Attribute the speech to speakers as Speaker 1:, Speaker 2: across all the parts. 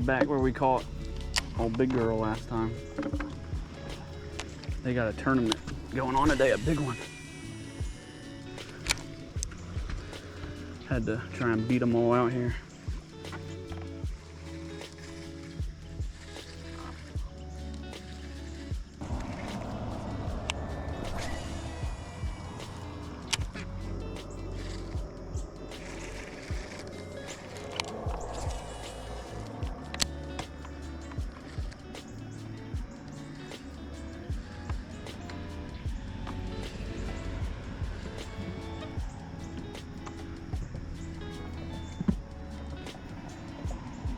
Speaker 1: back where we caught old Big Girl last time. They got a tournament going on today, a big one. Had to try and beat them all out here.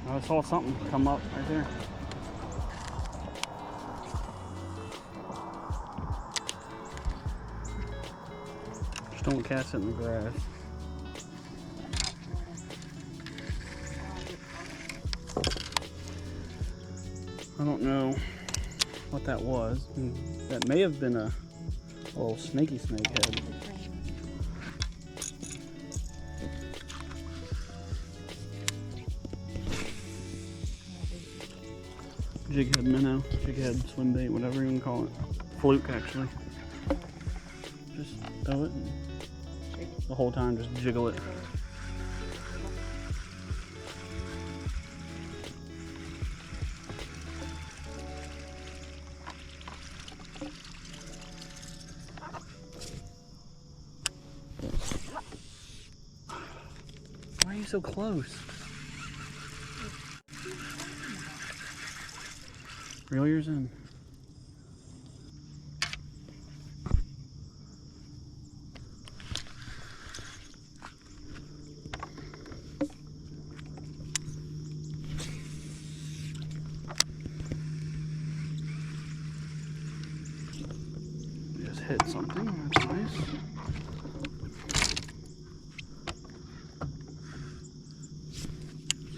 Speaker 1: I saw something come up right there. Just don't cast it in the grass. I don't know what that was. That may have been a little snaky snake head. Jig head minnow, jig head, swim bait, whatever you want to call it. Fluke, actually. Just throw it and the whole time just jiggle it. Why are you so close? Reel yours in. Just hit something, that's nice.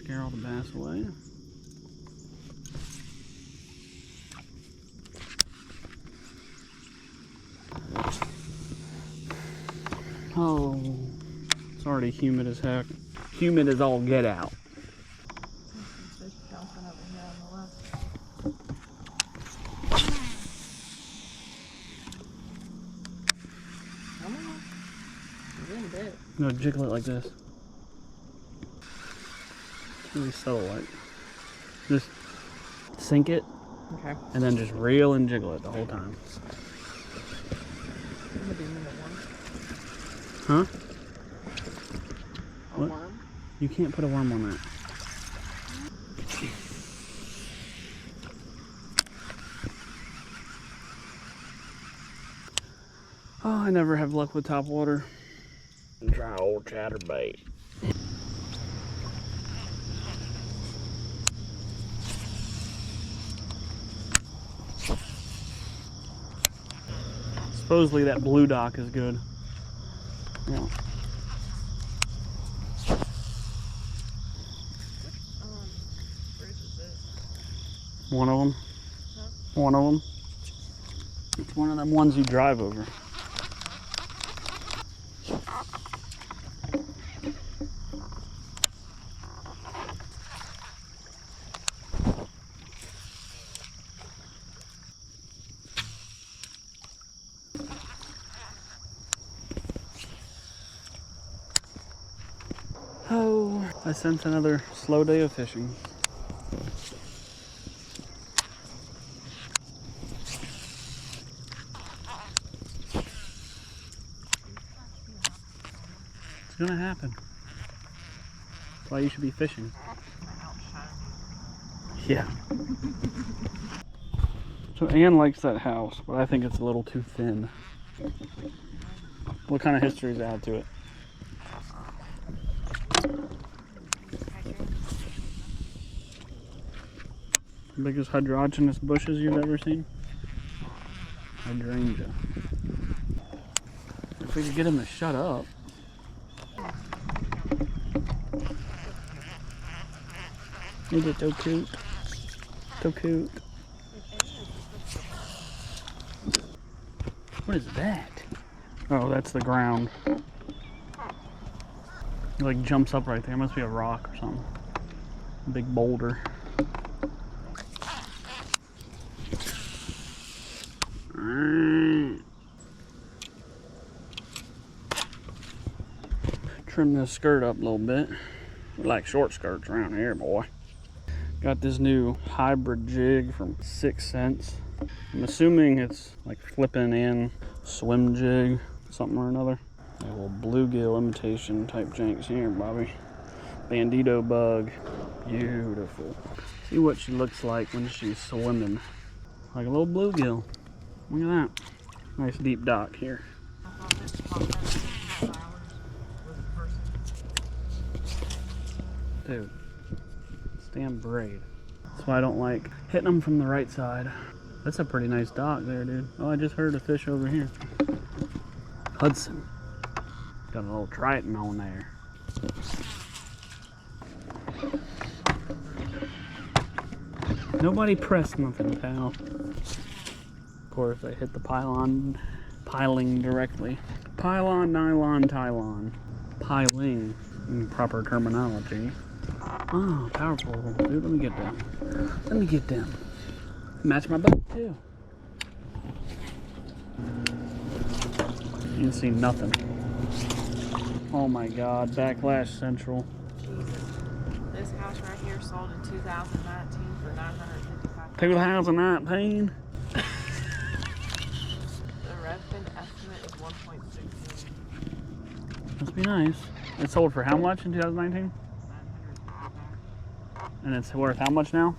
Speaker 1: Scare all the bass away. Oh, it's already humid as heck. Humid as all get out. No, jiggle it like this. It's really subtle, like. Just sink it. Okay. And then just reel and jiggle it the whole time. Huh? A worm? You can't put a worm on that. Oh, I never have luck with topwater. Try old chatterbait. Supposedly that blue dock is good. Yeah. Bridge is this? One of them. Huh? One of them. It's one of them ones you drive over. Oh, I sense another slow day of fishing. It's gonna happen. That's why you should be fishing. Yeah. So Ann likes that house, but I think it's a little too thin. What kind of history is added to it? Biggest hydrogenous bushes you've ever seen? Hydrangea. If we could get him to shut up. Isn't it so cute? So cute. What is that? Oh, that's the ground. It like jumps up right there. Must be a rock or something. A big boulder. Trim this skirt up a little bit. We like short skirts around here, boy. Got this new hybrid jig from 6 cents. I'm assuming it's like flipping in swim jig, something or another. A little bluegill imitation type janks here, Bobby. Bandito bug. Beautiful. See what she looks like when she's swimming. Like a little bluegill. Look at that. Nice deep dock here. Dude, stand braid. That's why I don't like hitting them from the right side. That's a pretty nice dock there, dude. Oh, I just heard a fish over here. Hudson. Got a little triton on there. Nobody pressed nothing, pal. Of course, I hit the piling directly. Pylon, nylon, tylon. Piling, in proper terminology. Oh, powerful, dude. Let me get them. Let me get them. Match my boat, too. You can see nothing. Oh my God, Backlash Central.
Speaker 2: Jesus. This house right here sold in 2019 for $955.
Speaker 1: 2019?
Speaker 2: The Redfin estimate is 1.6 million.
Speaker 1: Must be nice. It sold for how much in 2019? And it's worth how much now?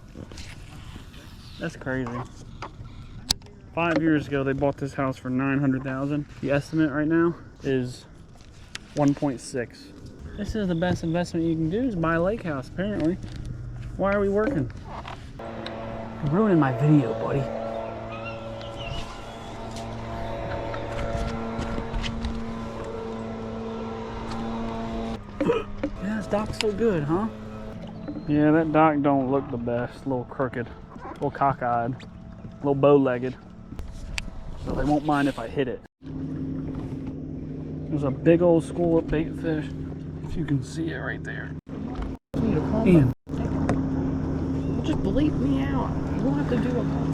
Speaker 1: That's crazy. 5 years ago, they bought this house for $900,000. The estimate right now is 1.6. This is the best investment you can do is buy a lake house, apparently. Why are we working? You're ruining my video, buddy. Yeah, this dock's so good, huh? Yeah, that dock don't look the best. A little crooked, a little cockeyed, a little bow-legged. So they won't mind if I hit it. There's a big old school of bait fish. If you can see it right there. Ian.
Speaker 2: Just bleep me out. You won't have to do a call.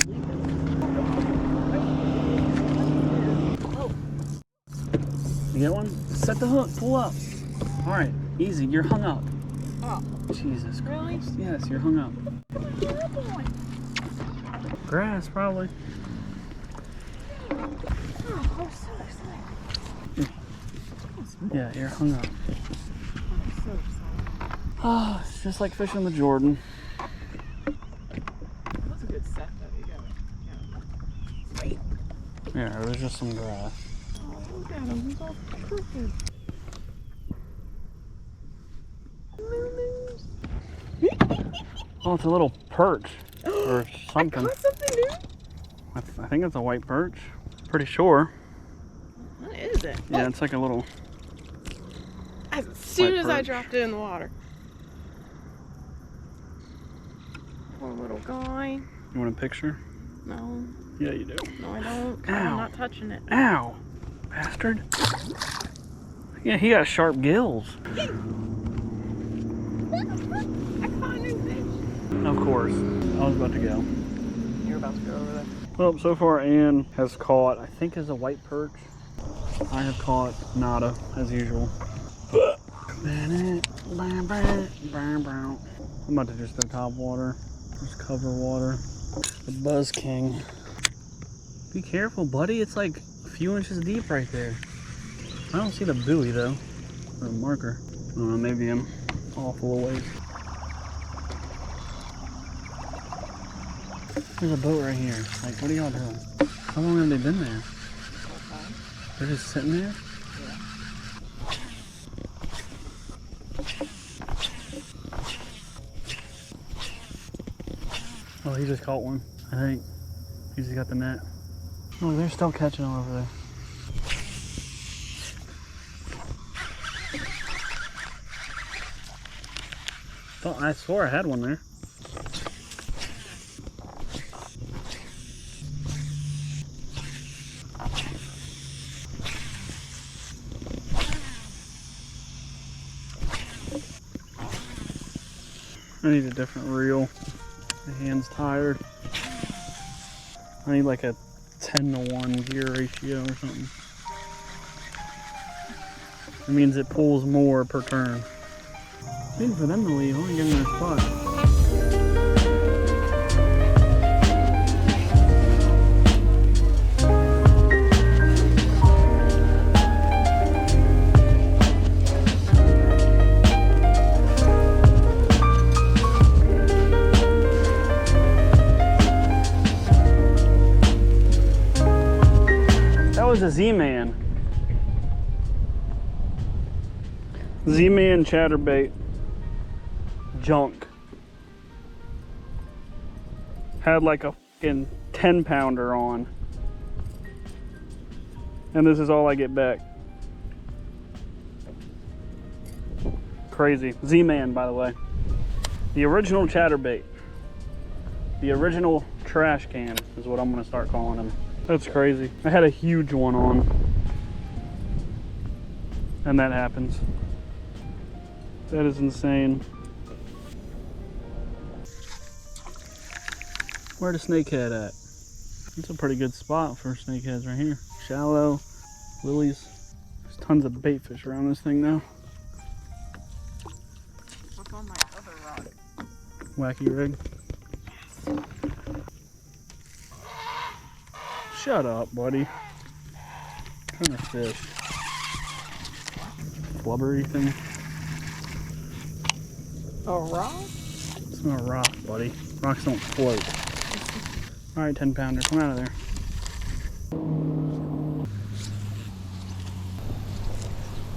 Speaker 1: You get one? Set the hook, pull up. All right, easy, you're hung up.
Speaker 2: Oh.
Speaker 1: Jesus Christ.
Speaker 2: Really?
Speaker 1: Yes, you're hung up. Grass, probably.
Speaker 2: Oh, I'm so excited.
Speaker 1: Yeah, you're hung up.
Speaker 2: I'm so excited.
Speaker 1: Oh, it's just like fishing the Jordan.
Speaker 2: That's a good set, though. You got it.
Speaker 1: Yeah, there's just some grass.
Speaker 2: Oh, look at him. He's all crooked.
Speaker 1: Oh, it's a little perch or something.
Speaker 2: I caught something new.
Speaker 1: I think it's a white perch. Pretty sure.
Speaker 2: What is it?
Speaker 1: Yeah, it's like a little.
Speaker 2: As soon as I
Speaker 1: perch.
Speaker 2: dropped it in the water. Poor little guy.
Speaker 1: You want a picture?
Speaker 2: No.
Speaker 1: Yeah, you do.
Speaker 2: No, I don't.
Speaker 1: Ow.
Speaker 2: I'm not touching it.
Speaker 1: Ow, bastard. Yeah, he got sharp gills.
Speaker 2: I caught a new fish.
Speaker 1: Of course. I was about to go.
Speaker 2: You're about to go over there.
Speaker 1: Well, so far Ann has caught, I think is a white perch. I have caught nada, as usual. I'm about to just throw top water. Just cover water. The Buzz King. Be careful, buddy. It's like a few inches deep right there. I don't see the buoy though, or the marker. I don't know, maybe I'm off a little ways. There's a boat right here. Like, what are y'all doing? How long have they been there?
Speaker 2: Okay.
Speaker 1: They're just sitting there?
Speaker 2: Yeah.
Speaker 1: Oh, he just caught one, I think. He's got the net. Oh, they're still catching them over there. Oh, I swore I had one there. I need a different reel. My hand's tired. I need like a 10-to-1 gear ratio or something. It means it pulls more per turn. Waiting for them to leave. I want to give them their spot. That was a Z-Man. Z-Man chatterbait. Junk. Had like a fucking 10-pounder on. And this is all I get back. Crazy. Z-Man, by the way. The original chatterbait. The original trash can is what I'm gonna start calling him. That's crazy. I had a huge one on. And that happens. That is insane. Where the snakehead at? It's a pretty good spot for snakeheads right here. Shallow, lilies. There's tons of bait fish around this thing now.
Speaker 2: What's on my other rod?
Speaker 1: Wacky rig. Shut up, buddy. What kind of fish? Flubbery thing?
Speaker 2: A rock?
Speaker 1: It's not a rock, buddy. Rocks don't float. Alright, 10-pounder, come out of there.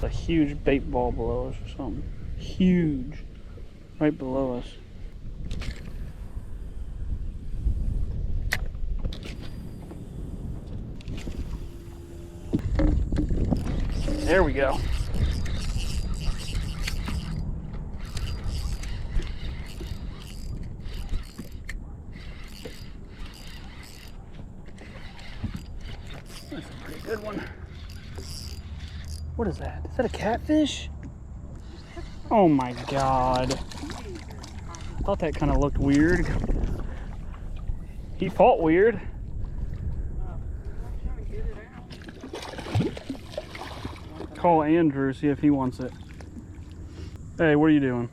Speaker 1: A huge bait ball below us or something. Huge. Right below us. There we go. That's a pretty good one. What is that? Is that a catfish? Oh my god. Thought that kind of looked weird. He fought weird. Call Andrew, see if he wants it. Hey, what are you doing?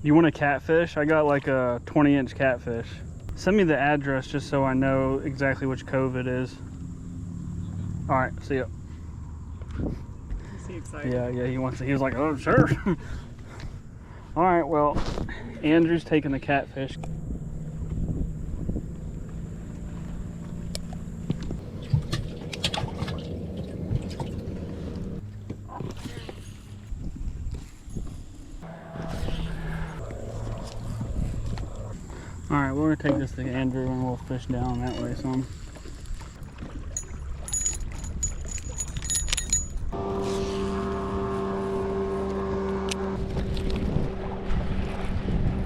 Speaker 1: You want a catfish? I got like a 20-inch catfish. Send me the address just so I know exactly which cove it is. All right, see ya.
Speaker 2: Is he excited?
Speaker 1: Yeah, he wants it. He was like, oh, sure. All right, well, Andrew's taking the catfish. All right, we're gonna take this to Andrew and we'll fish down that way some.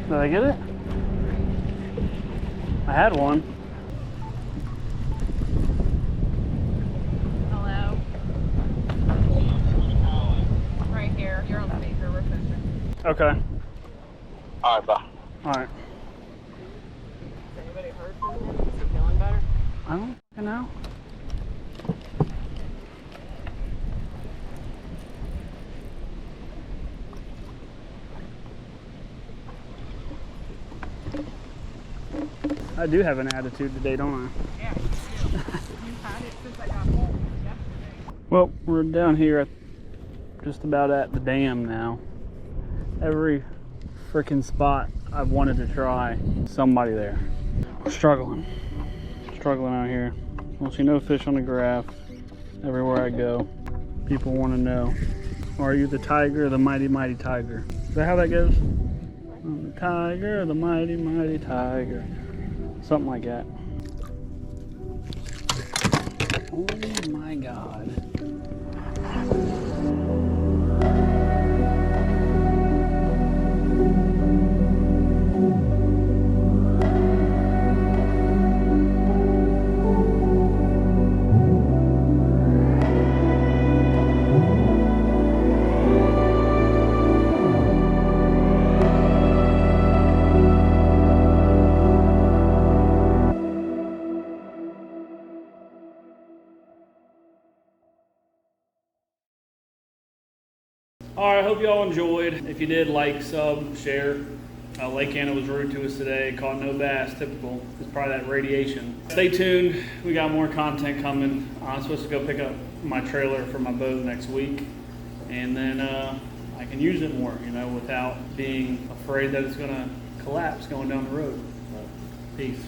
Speaker 1: Did I get it? I had one.
Speaker 2: Hello. Right here. You're on the speaker. We're fishing.
Speaker 1: Okay.
Speaker 3: All right, bye.
Speaker 1: All right.
Speaker 2: Has anybody heard from him? Is he feeling better?
Speaker 1: I don't fucking know. I do have an attitude today, don't I?
Speaker 2: Yeah, you do. You've had it since I got home yesterday.
Speaker 1: Well, we're down here at just about at the dam now. Every freaking spot I've wanted to try, somebody there. We're struggling out here. Don't see no fish on the graph. Everywhere I go, people want to know, are you the tiger or the mighty, mighty tiger? Is that how that goes? I'm the tiger, the mighty, mighty tiger. Something like that. Oh my God. All right, I hope y'all enjoyed. If you did, like, sub, share. Lake Anna was rude to us today. Caught no bass, typical. It's probably that radiation. Stay tuned. We got more content coming. I'm supposed to go pick up my trailer for my boat next week. And then I can use it more, you know, without being afraid that it's going to collapse going down the road. Peace.